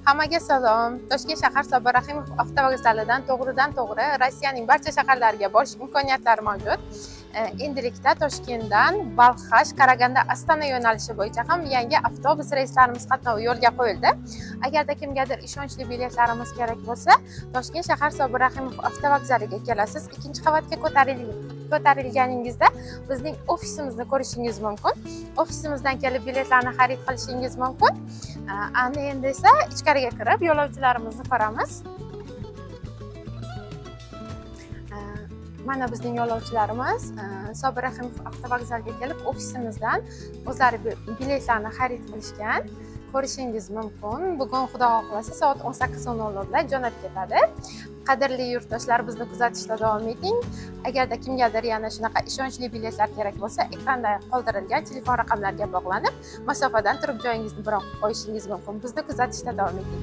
Hammaga salom. Toshkent shahar Sobir Rahimov avtovokzalidan to'g'ridan-to'g'ri Rossiyaning barcha shaharlariga borish imkoniyatlari mavjud. Endilikda Toshkentdan Balxash, Qaraganda, Astana yo'nalishi bo'yicha ham yangi avtobus reyslarimiz qatnovi yo'lga qo'yildi. Agarda kimgadir ishonchli biletlarimiz kerak bo'lsa, Toshkent shahar Sobir Rahimov avtovokzaliga kelasiz. Ikkinchi qavatga ko'tarilganingizda bizning ofisimizni ko'rishingiz mumkin. Ofisimizdan kelib biletlarni xarid qilishingiz mumkin. Ana endi esa ichkariga kirib yo'lovchilarimizni ko'ramiz. Mana bizning yo'lovchilarimiz Sobir Rahimov avtovokzaliga kelib ofisimizdan o'zlari biletlarni xarid qilishgan. Ko'rishingiz mumkin. Bugun Xudo xohlasa soat 18:00 da jo'nab ketadi. Qadrli yurtdoshlar, bizni kuzatishda davom eting. Agarda kimgadir yana shunaqa ishonchli biletlar kerak bo'lsa, ekranda qoldirilgan telefon raqamlariga bog'lanib, masofadan turib joyingizni biroq qo'yishingiz mumkin. Bizni kuzatishda davom eting.